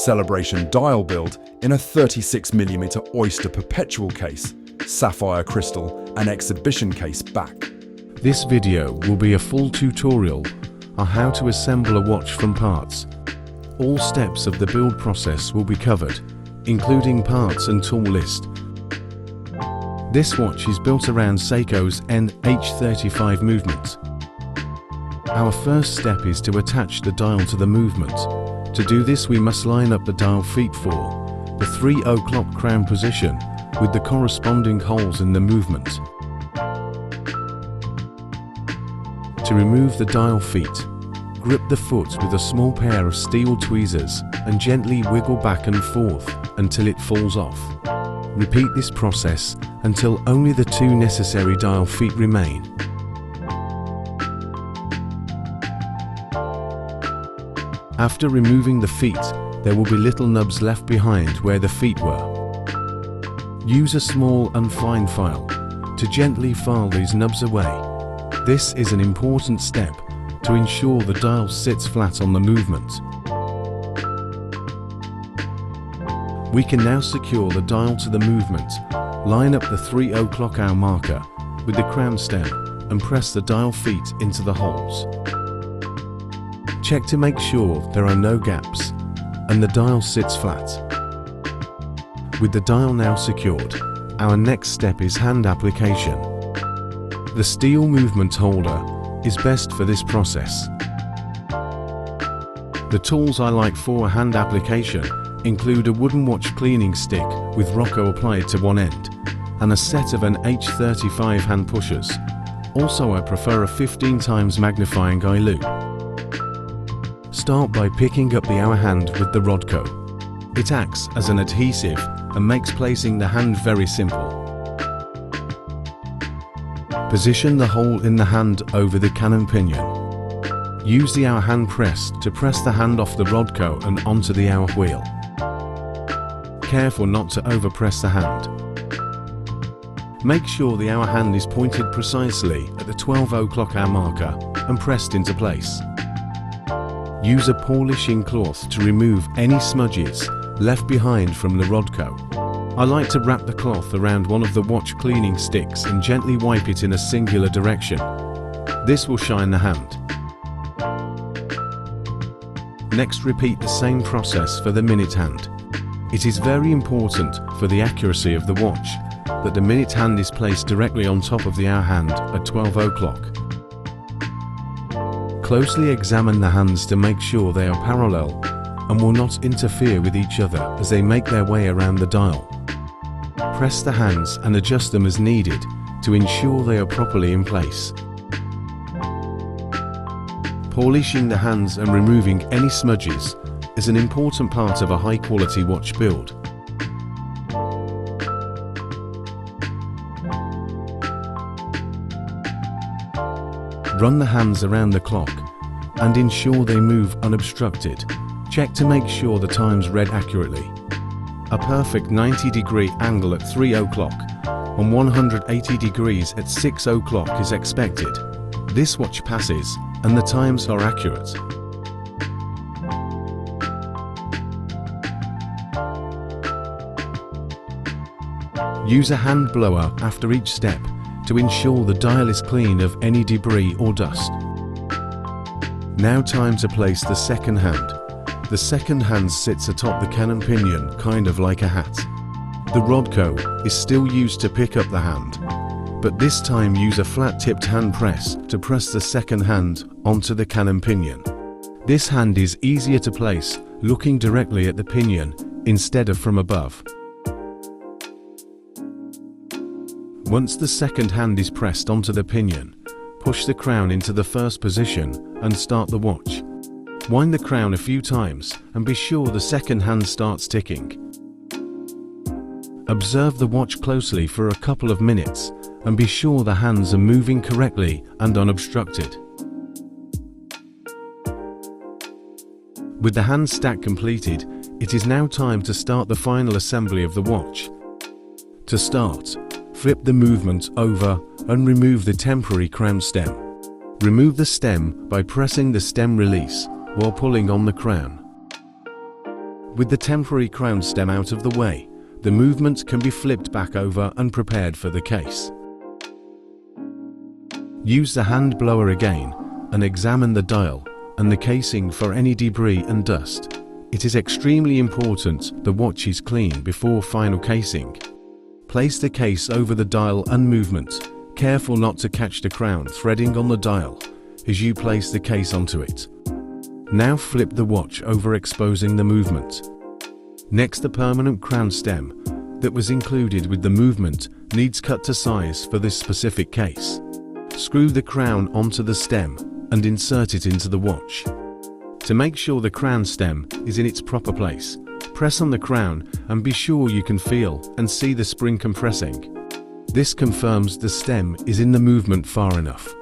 Celebration dial build in a 36mm Oyster Perpetual case, sapphire crystal and exhibition case back. This video will be a full tutorial on how to assemble a watch from parts. All steps of the build process will be covered, including parts and tool list. This watch is built around Seiko's NH35 movement. Our first step is to attach the dial to the movement. To do this, we must line up the dial feet for the 3 o'clock crown position with the corresponding holes in the movement. To remove the dial feet, grip the foot with a small pair of steel tweezers and gently wiggle back and forth until it falls off. Repeat this process until only the 2 necessary dial feet remain. After removing the feet, there will be little nubs left behind where the feet were. Use a small and fine file to gently file these nubs away. This is an important step to ensure the dial sits flat on the movement. We can now secure the dial to the movement. Line up the 3 o'clock hour marker with the crown stem and press the dial feet into the holes. Check to make sure there are no gaps and the dial sits flat. With the dial now secured, our next step is hand application. The steel movement holder is best for this process. The tools I like for hand application include a wooden watch cleaning stick with Rocco applied to one end and a set of NH35 hand pushers. Also, I prefer a 15 times magnifying eye loop. Start by picking up the hour hand with the Rodco. It acts as an adhesive and makes placing the hand very simple. Position the hole in the hand over the cannon pinion. Use the hour hand press to press the hand off the Rodco and onto the hour wheel. Careful not to overpress the hand. Make sure the hour hand is pointed precisely at the 12 o'clock hour marker and pressed into place. Use a polishing cloth to remove any smudges left behind from the Rodco. I like to wrap the cloth around one of the watch cleaning sticks and gently wipe it in a singular direction. This will shine the hand. Next, repeat the same process for the minute hand. It is very important for the accuracy of the watch that the minute hand is placed directly on top of the hour hand at 12 o'clock. Closely examine the hands to make sure they are parallel and will not interfere with each other as they make their way around the dial. Press the hands and adjust them as needed to ensure they are properly in place. Polishing the hands and removing any smudges is an important part of a high-quality watch build. Run the hands around the clock and ensure they move unobstructed. Check to make sure the time's read accurately. A perfect 90-degree angle at 3 o'clock and 180 degrees at 6 o'clock is expected. This watch passes and the times are accurate. Use a hand blower after each step to ensure the dial is clean of any debris or dust. Now time to place the second hand. The second hand sits atop the cannon pinion, kind of like a hat. The Rodco is still used to pick up the hand, but this time use a flat-tipped hand press to press the second hand onto the cannon pinion. This hand is easier to place looking directly at the pinion instead of from above. Once the second hand is pressed onto the pinion, push the crown into the first position and start the watch. Wind the crown a few times and be sure the second hand starts ticking. Observe the watch closely for a couple of minutes and be sure the hands are moving correctly and unobstructed. With the hand stack completed, it is now time to start the final assembly of the watch. To start, flip the movement over and remove the temporary crown stem. Remove the stem by pressing the stem release while pulling on the crown. With the temporary crown stem out of the way, the movement can be flipped back over and prepared for the case. Use the hand blower again and examine the dial and the casing for any debris and dust. It is extremely important the watch is clean before final casing. Place the case over the dial and movement, careful not to catch the crown threading on the dial as you place the case onto it. Now flip the watch over, exposing the movement. Next, the permanent crown stem that was included with the movement needs cut to size for this specific case. Screw the crown onto the stem and insert it into the watch. To make sure the crown stem is in its proper place, press on the crown and be sure you can feel and see the spring compressing. This confirms the stem is in the movement far enough.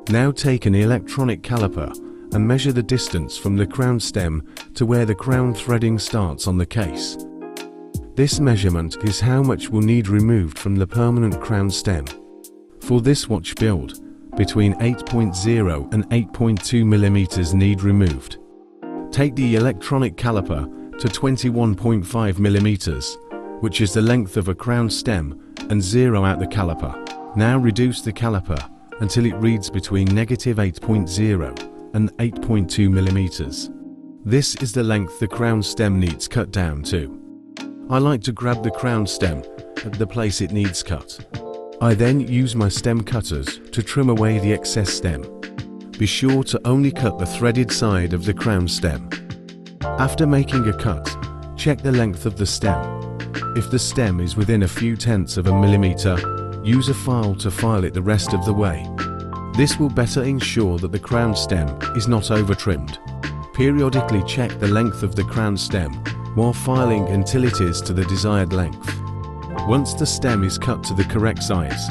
Now take an electronic caliper and measure the distance from the crown stem to where the crown threading starts on the case. This measurement is how much will need removed from the permanent crown stem. For this watch build, between 8.0 and 8.2 mm need removed. Take the electronic caliper to 21.5 mm, which is the length of a crown stem, and zero out the caliper. Now reduce the caliper until it reads between -8.0 and 8.2 mm. This is the length the crown stem needs cut down to. I like to grab the crown stem at the place it needs cut. I then use my stem cutters to trim away the excess stem. Be sure to only cut the threaded side of the crown stem. After making a cut, check the length of the stem. If the stem is within a few tenths of a millimeter, use a file to file it the rest of the way. This will better ensure that the crown stem is not over-trimmed. Periodically check the length of the crown stem while filing until it is to the desired length. Once the stem is cut to the correct size,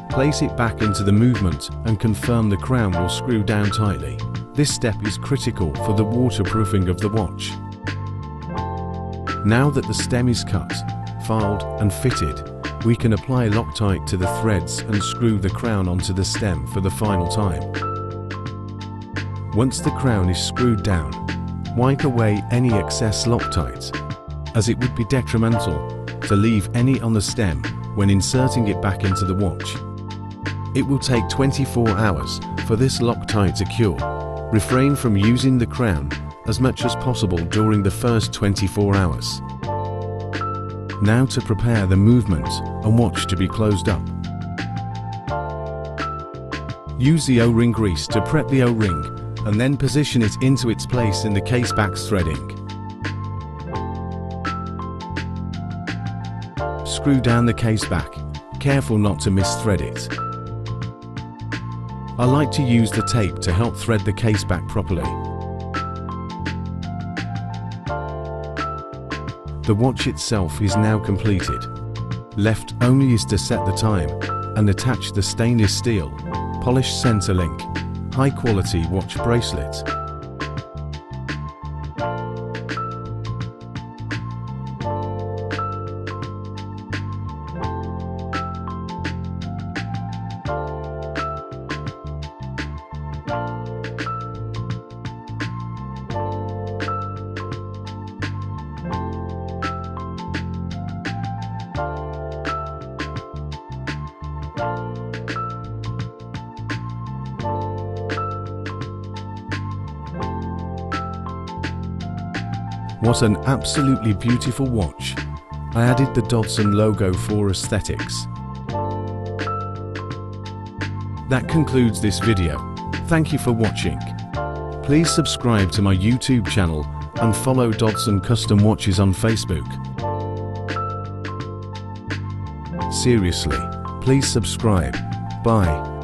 place it back into the movement and confirm the crown will screw down tightly. This step is critical for the waterproofing of the watch. Now that the stem is cut, filed and fitted, we can apply Loctite to the threads and screw the crown onto the stem for the final time. Once the crown is screwed down, wipe away any excess Loctite, as it would be detrimental to leave any on the stem when inserting it back into the watch. It will take 24 hours for this Loctite to cure. Refrain from using the crown as much as possible during the first 24 hours. Now to prepare the movement and watch to be closed up. Use the O-ring grease to prep the O-ring and then position it into its place in the case back threading. Screw down the case back, careful not to misthread it. I like to use the tape to help thread the case back properly. The watch itself is now completed. Left only is to set the time and attach the stainless steel, polished center link, high quality watch bracelet. What an absolutely beautiful watch. I added the Dodson logo for aesthetics. That concludes this video. Thank you for watching. Please subscribe to my YouTube channel and follow Dodson Custom Watches on Facebook. Seriously, please subscribe. Bye.